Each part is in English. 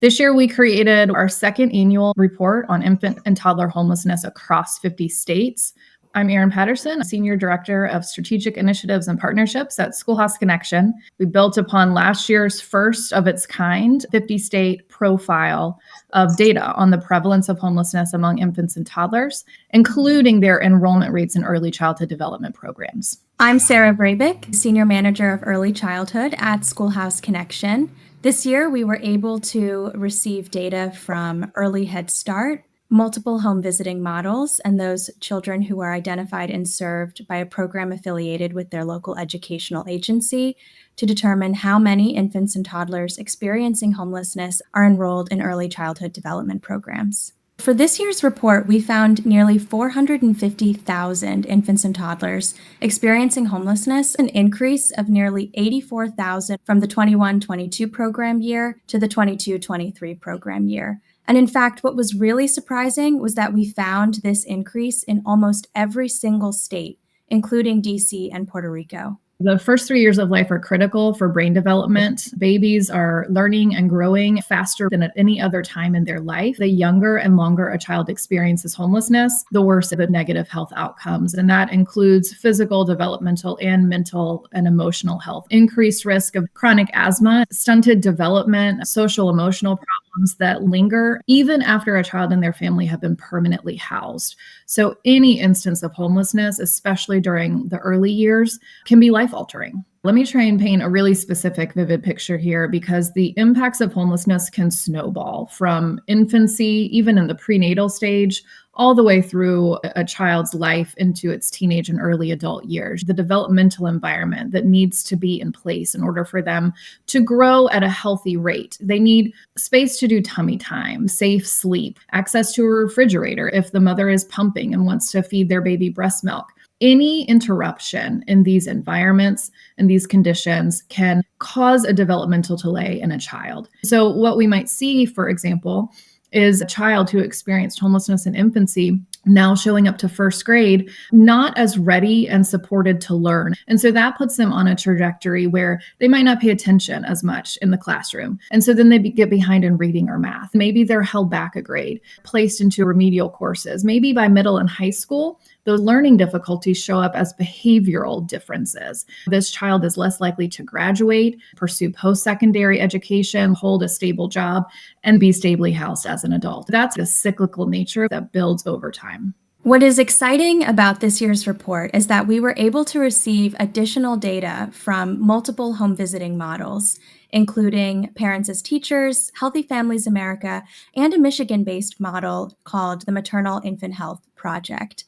This year, we created our second annual report on infant and toddler homelessness across 50 states. I'm Erin Patterson, Senior Director of Strategic Initiatives and Partnerships at SchoolHouse Connection. We built upon last year's first of its kind 50 state profile of data on the prevalence of homelessness among infants and toddlers, including their enrollment rates in early childhood development programs. I'm Sarah Vrabic, Senior Manager of Early Childhood at SchoolHouse Connection. This year, we were able to receive data from Early Head Start, multiple home visiting models, and those children who are identified and served by a program affiliated with their local educational agency to determine how many infants and toddlers experiencing homelessness are enrolled in early childhood development programs. For this year's report, we found nearly 450,000 infants and toddlers experiencing homelessness, an increase of nearly 84,000 from the 21-22 program year to the 22-23 program year. And in fact, what was really surprising was that we found this increase in almost every single state, including DC and Puerto Rico. The first 3 years of life are critical for brain development. Babies are learning and growing faster than at any other time in their life. The younger and longer a child experiences homelessness, the worse the negative health outcomes. And that includes physical, developmental, and mental and emotional health. Increased risk of chronic asthma, stunted development, social emotional problems that linger even after a child and their family have been permanently housed. So any instance of homelessness, especially during the early years, can be life-altering. Let me try and paint a really specific, vivid picture here because the impacts of homelessness can snowball from infancy, even in the prenatal stage, all the way through a child's life into its teenage and early adult years. The developmental environment that needs to be in place in order for them to grow at a healthy rate. They need space to do tummy time, safe sleep, access to a refrigerator if the mother is pumping and wants to feed their baby breast milk. Any interruption in these environments and these conditions can cause a developmental delay in a child. So what we might see, for example, is a child who experienced homelessness in infancy now showing up to first grade, not as ready and supported to learn. And so that puts them on a trajectory where they might not pay attention as much in the classroom. And so then they get behind in reading or math. Maybe they're held back a grade, placed into remedial courses. Maybe by middle and high school, those learning difficulties show up as behavioral differences. This child is less likely to graduate, pursue post-secondary education, hold a stable job, and be stably housed as an adult. That's a cyclical nature that builds over time. What is exciting about this year's report is that we were able to receive additional data from multiple home visiting models, including Parents as Teachers, Healthy Families America, and a Michigan-based model called the Maternal Infant Health Project.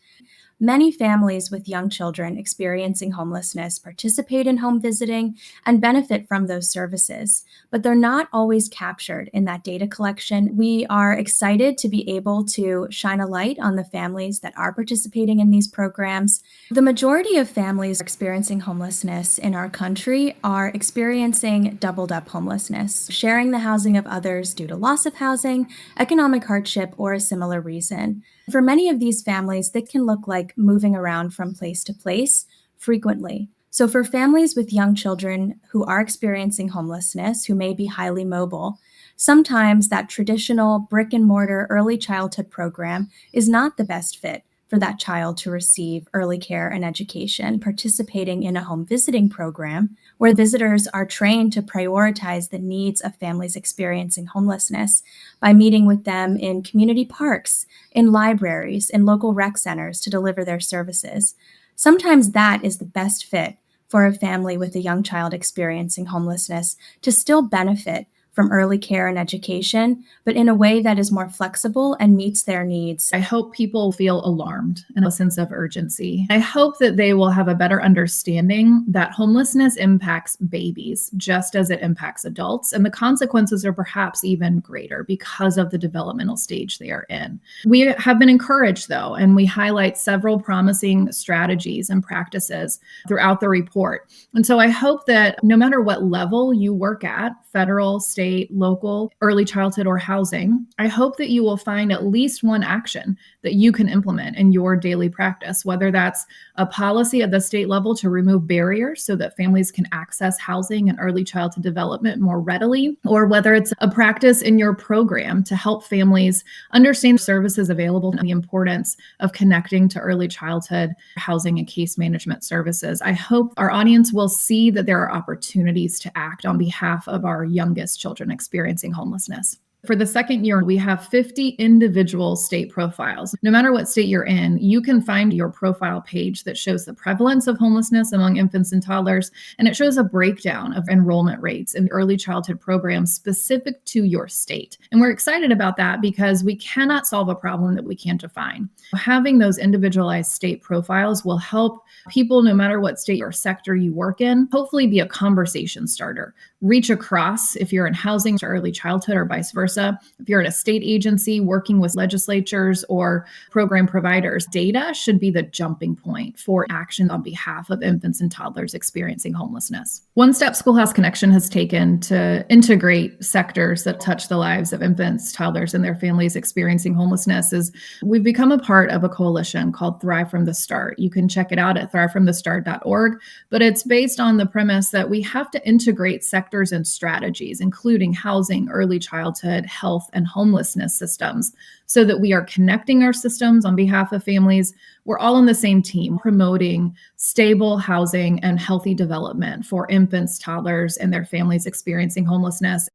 Many families with young children experiencing homelessness participate in home visiting and benefit from those services, but they're not always captured in that data collection. We are excited to be able to shine a light on the families that are participating in these programs. The majority of families experiencing homelessness in our country are experiencing doubled-up homelessness, sharing the housing of others due to loss of housing, economic hardship, or a similar reason. For many of these families, that can look like moving around from place to place frequently. So for families with young children who are experiencing homelessness, who may be highly mobile, sometimes that traditional brick and mortar early childhood program is not the best fit for that child to receive early care and education. Participating in a home visiting program where visitors are trained to prioritize the needs of families experiencing homelessness by meeting with them in community parks, in libraries, in local rec centers to deliver their services. Sometimes that is the best fit for a family with a young child experiencing homelessness to still benefit from early care and education, but in a way that is more flexible and meets their needs. I hope people feel alarmed and a sense of urgency. I hope that they will have a better understanding that homelessness impacts babies just as it impacts adults, and the consequences are perhaps even greater because of the developmental stage they are in. We have been encouraged, though, and we highlight several promising strategies and practices throughout the report. And so I hope that no matter what level you work at, federal, state, state, local, early childhood, or housing, I hope that you will find at least one action that you can implement in your daily practice, whether that's a policy at the state level to remove barriers so that families can access housing and early childhood development more readily, or whether it's a practice in your program to help families understand services available and the importance of connecting to early childhood housing and case management services. I hope our audience will see that there are opportunities to act on behalf of our youngest children experiencing homelessness. For the second year, we have 50 individual state profiles. No matter what state you're in, you can find your profile page that shows the prevalence of homelessness among infants and toddlers, and it shows a breakdown of enrollment rates in early childhood programs specific to your state. And we're excited about that because we cannot solve a problem that we can't define. Having those individualized state profiles will help people, no matter what state or sector you work in, hopefully be a conversation starter. Reach across if you're in housing to early childhood or vice versa. If you're at a state agency working with legislatures or program providers, data should be the jumping point for action on behalf of infants and toddlers experiencing homelessness. One step SchoolHouse Connection has taken to integrate sectors that touch the lives of infants, toddlers, and their families experiencing homelessness is we've become a part of a coalition called Thrive from the Start. You can check it out at thrivefromthestart.org, but it's based on the premise that we have to integrate sectors and strategies, including housing, early childhood, health, and homelessness systems, so that we are connecting our systems on behalf of families. We're all on the same team, promoting stable housing and healthy development for infants, toddlers, and their families experiencing homelessness.